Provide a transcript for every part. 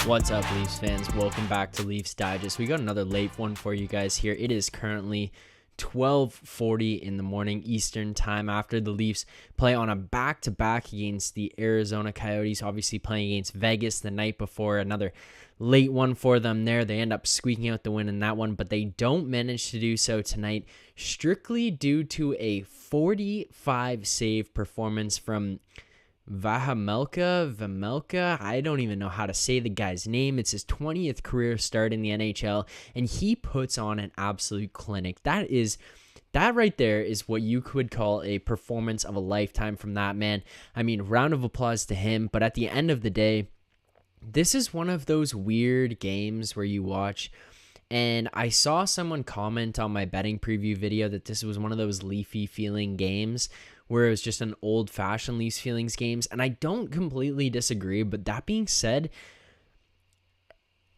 What's up, Leafs fans? Welcome back to Leafs Digest. We got another late one for you guys here. It is currently 12:40 in the morning Eastern time after the Leafs play on a back-to-back against the Arizona Coyotes, obviously playing against Vegas the night before. Another late one for them there. They end up squeaking out the win in that one, but they don't manage to do so tonight, strictly due to a 45 save performance from Vamelka, I don't even know how to say the guy's name. It's his 20th career start in the NHL, and he puts on an absolute clinic. That right there is what you could call a performance of a lifetime from that man. I mean, round of applause to him, but at the end of the day, this is one of those weird games where you watch, and I saw someone comment on my betting preview video that this was one of those Leafy feeling games where it was just an old-fashioned Leafs feelings games, and I don't completely disagree, but that being said,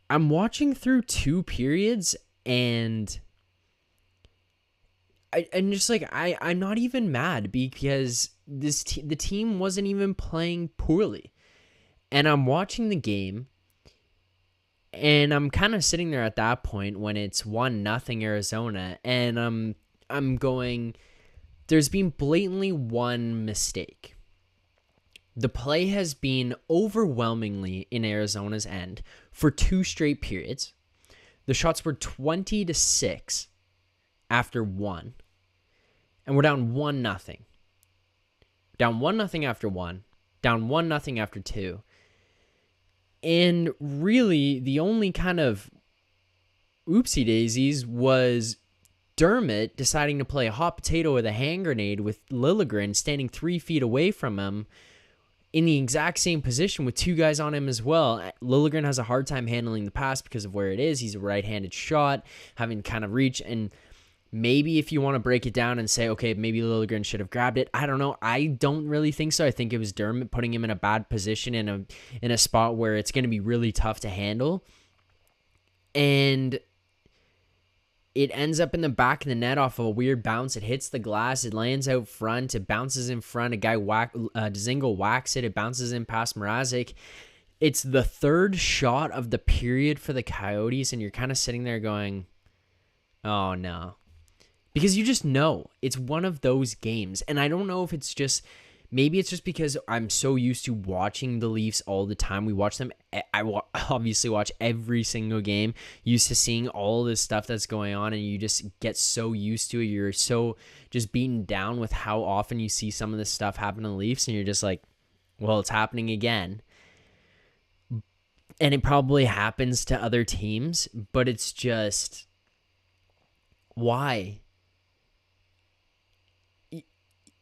I'm watching through two periods, and I'm just like, I'm not even mad because the team wasn't even playing poorly, and I'm watching the game, and I'm kind of sitting there at that point when it's 1-0 Arizona, and I'm going, there's been blatantly one mistake. The play has been overwhelmingly in Arizona's end for two straight periods. The shots were 20-6 after one, and we're down 1-0. Down 1-0 after one, down 1-0 after two. And really, the only kind of oopsie daisies was Dermott deciding to play a hot potato with a hand grenade with Liljegren standing 3 feet away from him in the exact same position with two guys on him as well. Liljegren has a hard time handling the pass because of where it is. He's a right-handed shot, having kind of reach, and maybe if you want to break it down and say, okay, maybe Liljegren should have grabbed it, I don't know. I don't really think so. I think it was Dermott putting him in a bad position in a spot where it's going to be really tough to handle. And it ends up in the back of the net off of a weird bounce. It hits the glass. It lands out front. It bounces in front. A guy, Dzingel whacks it. It bounces in past Mrazek. It's the third shot of the period for the Coyotes, and you're kind of sitting there going, oh, no. Because you just know it's one of those games. And I don't know if it's just, maybe it's just because I'm so used to watching the Leafs all the time. We watch them. Obviously watch every single game, used to seeing all this stuff that's going on, and you just get so used to it. You're so just beaten down with how often you see some of this stuff happen to the Leafs, and you're just like, well, it's happening again. And it probably happens to other teams, but it's just, why?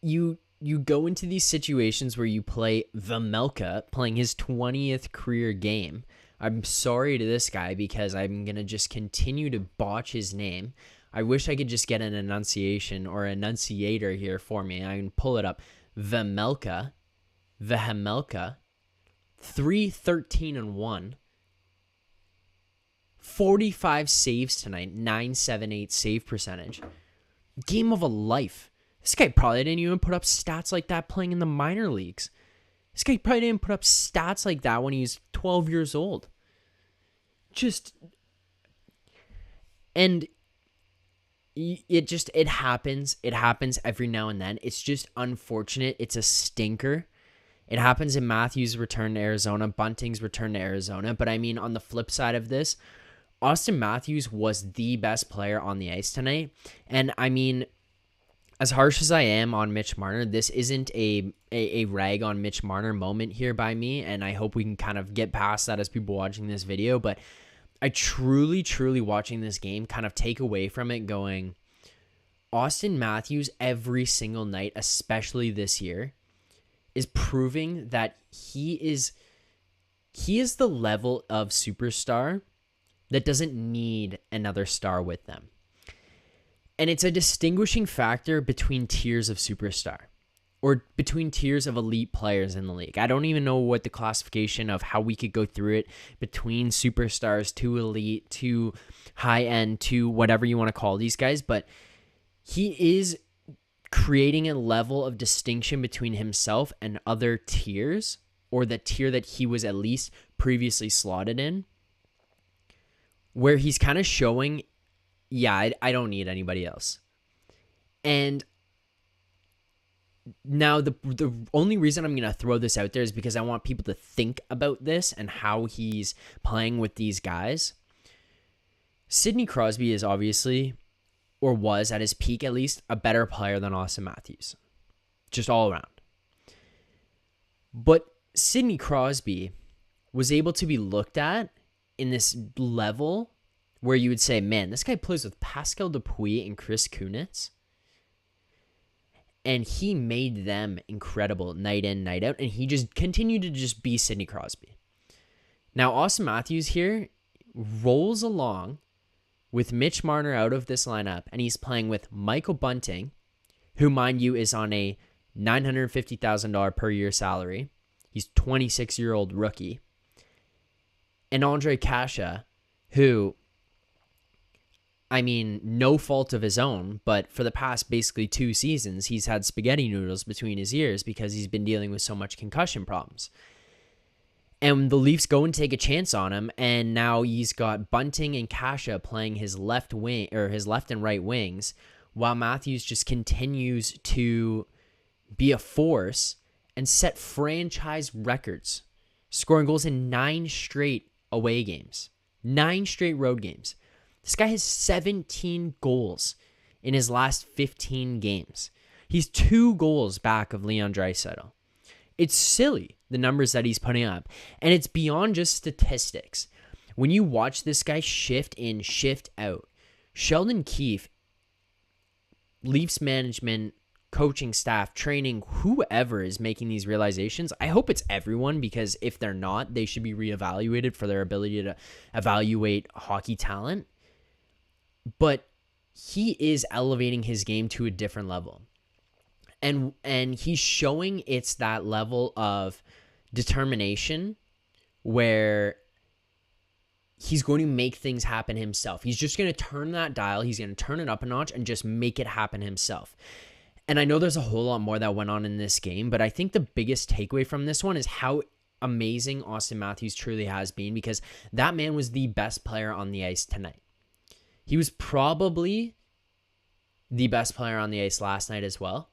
You go into these situations where you play Vamelka playing his 20th career game. I'm sorry to this guy because I'm going to just continue to botch his name. I wish I could just get an enunciation or enunciator here for me. I can pull it up. Vamelka, 3-13-1. 45 saves tonight, 978 save percentage. Game of a life. This guy probably didn't even put up stats like that playing in the minor leagues. This guy probably didn't put up stats like that when he was 12 years old. And it happens. It happens every now and then. It's just unfortunate. It's a stinker. It happens in Matthews' return to Arizona, Bunting's return to Arizona. But I mean, on the flip side of this, Austin Matthews was the best player on the ice tonight. And I mean, as harsh as I am on Mitch Marner, this isn't a rag on Mitch Marner moment here by me, and I hope we can kind of get past that as people watching this video, but I truly, truly watching this game kind of take away from it going, Austin Matthews every single night, especially this year, is proving that he is the level of superstar that doesn't need another star with them. And it's a distinguishing factor between tiers of superstar or between tiers of elite players in the league. I don't even know what the classification of how we could go through it between superstars to elite to high end to whatever you want to call these guys, but he is creating a level of distinction between himself and other tiers or the tier that he was at least previously slotted in, where he's kind of showing, yeah, I don't need anybody else. And now the only reason I'm going to throw this out there is because I want people to think about this and how he's playing with these guys. Sidney Crosby is obviously, or was at his peak at least, a better player than Austin Matthews. Just all around. But Sidney Crosby was able to be looked at in this level where you would say, man, this guy plays with Pascal Dupuis and Chris Kunitz. And he made them incredible night in, night out. And he just continued to just be Sidney Crosby. Now, Austin Matthews here rolls along with Mitch Marner out of this lineup. And he's playing with Michael Bunting, who, mind you, is on a $950,000 per year salary. He's a 26-year-old rookie. And Andre Kasha, who, I mean, no fault of his own, but for the past basically 2 seasons, he's had spaghetti noodles between his ears because he's been dealing with so much concussion problems. And the Leafs go and take a chance on him, and now he's got Bunting and Kasha playing his left wing, or his left and right wings, while Matthews just continues to be a force and set franchise records, scoring goals in 9 straight away games, 9 straight road games. This guy has 17 goals in his last 15 games. He's 2 goals back of Leon Draisaitl. It's silly, the numbers that he's putting up. And it's beyond just statistics. When you watch this guy shift in, shift out, Sheldon Keefe, Leafs management, coaching staff, training, whoever is making these realizations, I hope it's everyone, because if they're not, they should be reevaluated for their ability to evaluate hockey talent. But he is elevating his game to a different level. And he's showing it's that level of determination where he's going to make things happen himself. He's just going to turn that dial. He's going to turn it up a notch and just make it happen himself. And I know there's a whole lot more that went on in this game, but I think the biggest takeaway from this one is how amazing Austin Matthews truly has been, because that man was the best player on the ice tonight. He was probably the best player on the ice last night as well.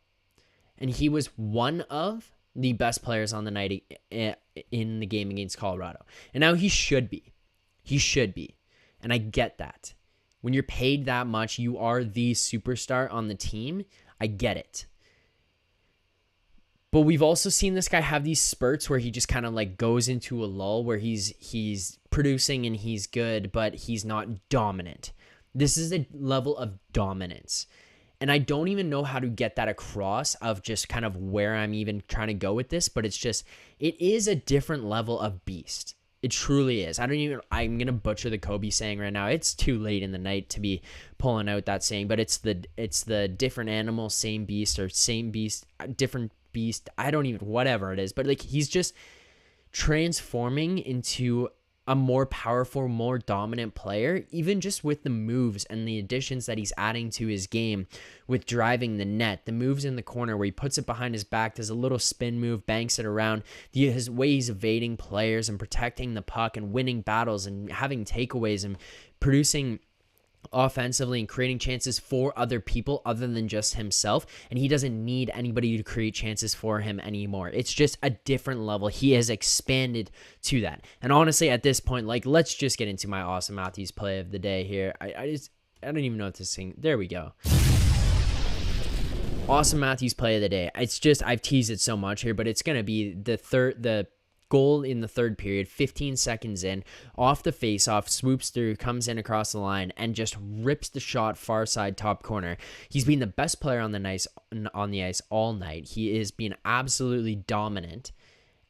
And he was one of the best players on the night in the game against Colorado. And now he should be. He should be. And I get that. When you're paid that much, you are the superstar on the team. I get it. But we've also seen this guy have these spurts where he just kind of like goes into a lull where he's producing and he's good, but he's not dominant. This is a level of dominance. And I don't even know how to get that across of just kind of where I'm even trying to go with this, but it's just, it is a different level of beast. It truly is. I'm going to butcher the Kobe saying right now. It's too late in the night to be pulling out that saying, but it's the different animal, same beast, or same beast, different beast. I don't even, whatever it is, but like he's just transforming into a more powerful, more dominant player, even just with the moves and the additions that he's adding to his game with driving the net, the moves in the corner where he puts it behind his back, does a little spin move, banks it around, his way he's evading players and protecting the puck and winning battles and having takeaways and producing offensively and creating chances for other people other than just himself. And he doesn't need anybody to create chances for him anymore. It's just a different level. He has expanded to that. And honestly, at this point, like, let's just get into my Austin Matthews play of the day here. I don't even know what to sing. There we go. Austin Matthews play of the day. It's just, I've teased it so much here, but it's going to be the goal in the third period, 15 seconds in, off the faceoff, swoops through, comes in across the line, and just rips the shot far side top corner. He's been the best player on the ice all night. He is being absolutely dominant.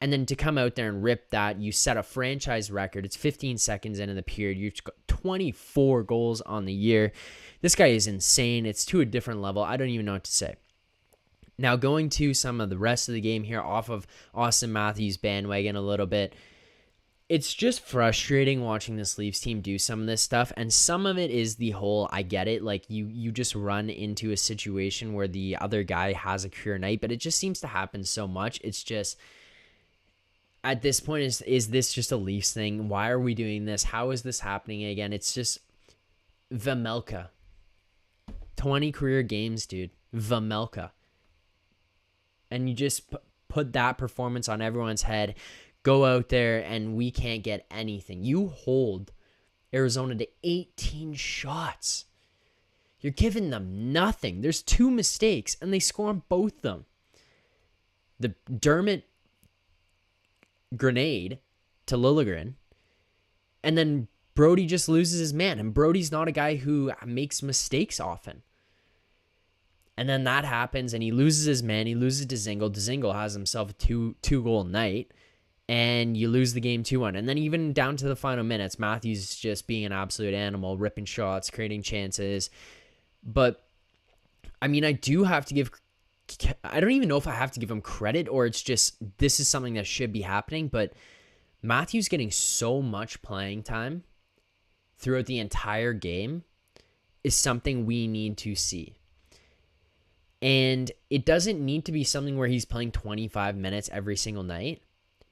And then to come out there and rip that, you set a franchise record. It's 15 seconds into the period. You've got 24 goals on the year. This guy is insane. It's to a different level. I don't even know what to say. Now, going to some of the rest of the game here off of Austin Matthews' bandwagon a little bit, it's just frustrating watching this Leafs team do some of this stuff, and some of it is the whole, I get it, like you just run into a situation where the other guy has a career night, but it just seems to happen so much. It's just, at this point, is this just a Leafs thing? Why are we doing this? How is this happening again? It's just Vejmelka. 20 career games, dude. Vejmelka. And you just put that performance on everyone's head. Go out there and we can't get anything. You hold Arizona to 18 shots. You're giving them nothing. There's 2 mistakes and they score on both of them. The Dermott grenade to Liljegren, and then Brody just loses his man, and Brody's not a guy who makes mistakes often. And then that happens, and he loses his man. He loses Dzingel. Dzingel has himself a two-goal night, and you lose the game 2-1. And then even down to the final minutes, Matthews just being an absolute animal, ripping shots, creating chances. But, I mean, I do have to give... I don't even know if I have to give him credit or it's just this is something that should be happening, but Matthews getting so much playing time throughout the entire game is something we need to see. And it doesn't need to be something where he's playing 25 minutes every single night,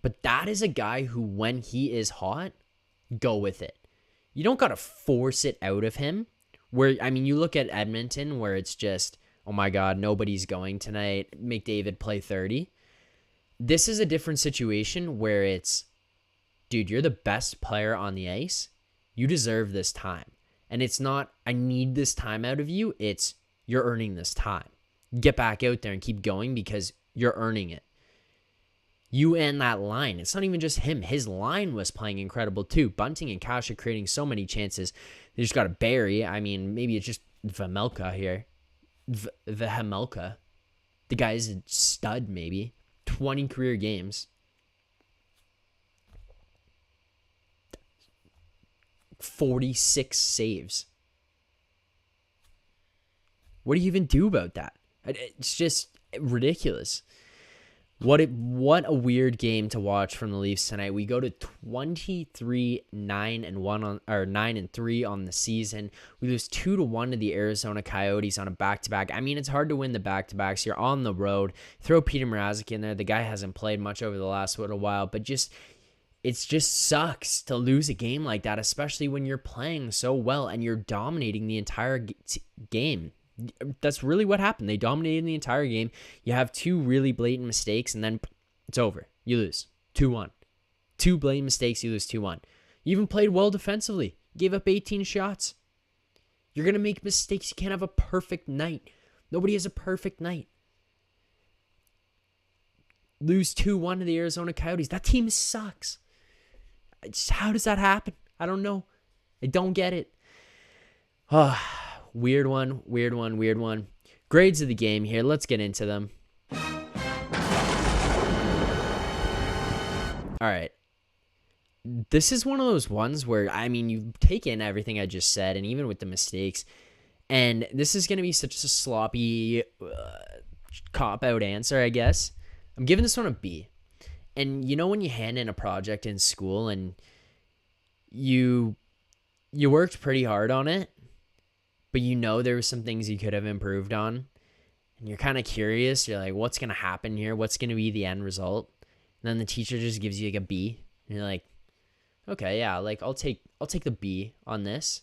but that is a guy who, when he is hot, go with it. You don't got to force it out of him. Where, I mean, you look at Edmonton where it's just, oh my God, nobody's going tonight. McDavid play 30. This is a different situation where it's, dude, you're the best player on the ice. You deserve this time. And it's not, I need this time out of you. It's, you're earning this time. Get back out there and keep going because you're earning it. You and that line. It's not even just him. His line was playing incredible too. Bunting and Cash are creating so many chances. They just got to bury. I mean, maybe it's just Vejmelka here. Vejmelka. The guy's a stud, maybe. 20 career games. 46 saves. What do you even do about that? It's just ridiculous. What a weird game to watch from the Leafs tonight. We go to 9-3 on the season. We lose 2-1 to the Arizona Coyotes on a back-to-back. I mean, it's hard to win the back-to-backs. You're on the road. Throw Peter Mrazek in there. The guy hasn't played much over the last little while, but it just sucks to lose a game like that, especially when you're playing so well and you're dominating the entire game. That's really what happened. They dominated the entire game. You have 2 really blatant mistakes, and then it's over. You lose 2-1. 2 blatant mistakes, you lose 2-1. You even played well defensively. You gave up 18 shots. You're going to make mistakes. You can't have a perfect night. Nobody has a perfect night. Lose 2-1 to the Arizona Coyotes. That team sucks. How does that happen? I don't know. I don't get it. Weird one. Grades of the game here. Let's get into them. All right. This is one of those ones where, I mean, you take in everything I just said, and even with the mistakes, and this is going to be such a sloppy cop-out answer, I guess. I'm giving this one a B. And you know when you hand in a project in school and you worked pretty hard on it, but you know there were some things you could have improved on, and you're kind of curious. You're like, what's going to happen here? What's going to be the end result? And then the teacher just gives you like a B, and you're like, okay, yeah, like I'll take the B on this.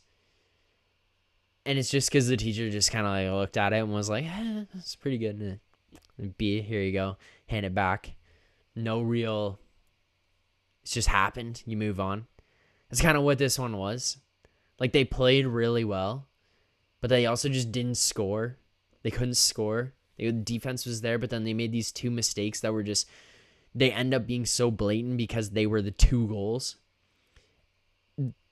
And it's just because the teacher just kind of like looked at it and was like, that's pretty good. B, here you go. Hand it back. No real, it's just happened. You move on. That's kind of what this one was. Like, they played really well, but they also just didn't score. They couldn't score. The defense was there, but then they made these 2 mistakes that were just, they end up being so blatant because they were the 2 goals.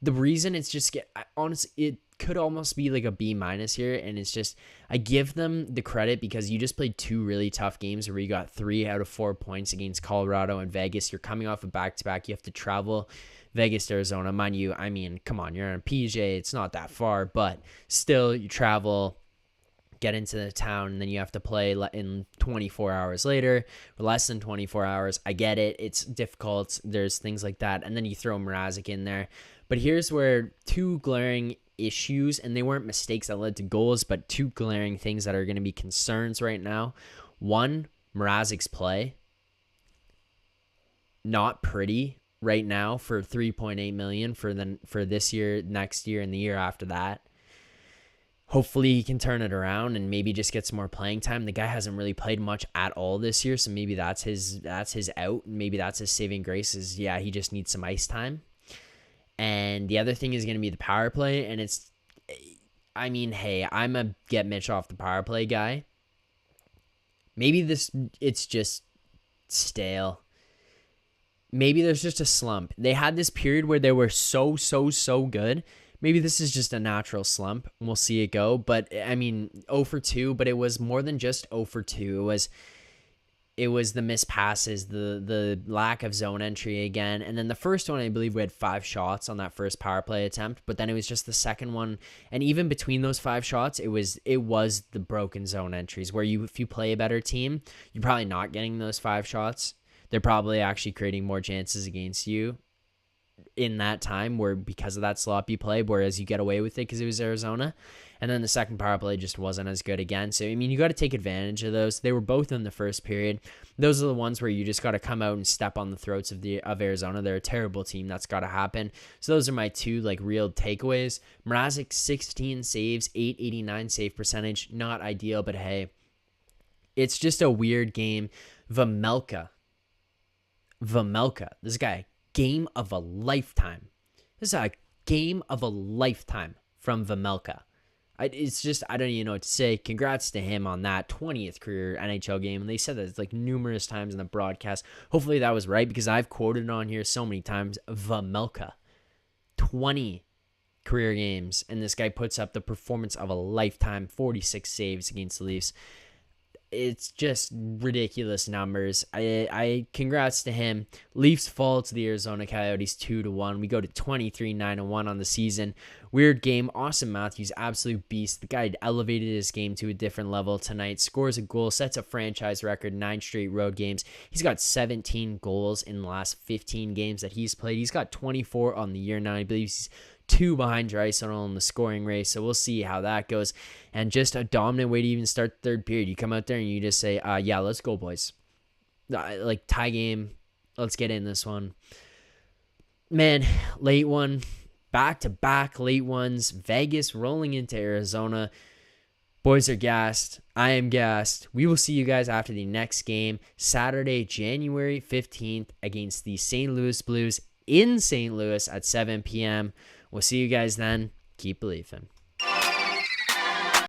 The reason it's just, honestly, it could almost be like a B- here, and it's just, I give them the credit because you just played 2 really tough games where you got 3 out of 4 points against Colorado and Vegas. You're coming off a back-to-back. You have to travel Vegas to Arizona. Mind you, I mean, come on, you're on a PJ. It's not that far, but still, you travel, get into the town, and then you have to play in 24 hours later, or less than 24 hours. I get it. It's difficult. There's things like that. And then you throw Mrazek in there. But here's where 2 glaring issues, and they weren't mistakes that led to goals, but 2 glaring things that are going to be concerns right now. One, Mrazek's play. not pretty right now for 3.8 million for this year, next year, and the year after that. Hopefully he can turn it around and maybe just get some more playing time. The guy hasn't really played much at all this year, so maybe that's his out. Maybe that's his saving grace is, yeah, he just needs some ice time. And the other thing is going to be the power play, and hey, I'm a get Mitch off the power play guy. Maybe it's just stale. Maybe there's just a slump. They had this period where they were so good. Maybe this is just a natural slump. We'll see it go. But, 0 for 2, but it was more than just 0 for 2. It was the missed passes, the lack of zone entry again. And then the first one, I believe we had 5 shots on that first power play attempt. But then it was just the second one. And even between those 5 shots, it was the broken zone entries where if you play a better team, you're probably not getting those 5 shots. They're probably actually creating more chances against you in that time where because of that sloppy play, whereas you get away with it because it was Arizona. And then the second power play just wasn't as good again. So, you got to take advantage of those. They were both in the first period. Those are the ones where you just got to come out and step on the throats of Arizona. They're a terrible team. That's got to happen. So those are my 2 real takeaways. Mrazek, 16 saves, 889 save percentage. Not ideal, but hey, it's just a weird game. Vejmelka. This guy, game of a lifetime. This is a game of a lifetime from Vejmelka. It's just, I don't even know what to say. Congrats to him on that 20th career NHL game. And they said that numerous times in the broadcast. Hopefully that was right because I've quoted it on here so many times. Vejmelka, 20 career games. And this guy puts up the performance of a lifetime, 46 saves against the Leafs. It's just ridiculous numbers. I congrats to him. Leafs fall to the Arizona Coyotes 2-1. We go to 23-9-1 on the season. Weird game. Austin Matthews, absolute beast. The guy elevated his game to a different level tonight. Scores a goal, sets a franchise record, 9 straight road games. He's got 17 goals in the last 15 games that he's played. He's got 24 on the year now. I believe he's 2 behind Draisaitl in the scoring race, so we'll see how that goes. And just a dominant way to even start the third period. You come out there and you just say, yeah, let's go, boys. Tie game. Let's get in this one. Man, late one. Back-to-back late ones. Vegas rolling into Arizona. Boys are gassed. I am gassed. We will see you guys after the next game. Saturday, January 15th against the St. Louis Blues in St. Louis at 7 p.m. We'll see you guys then. Keep believing.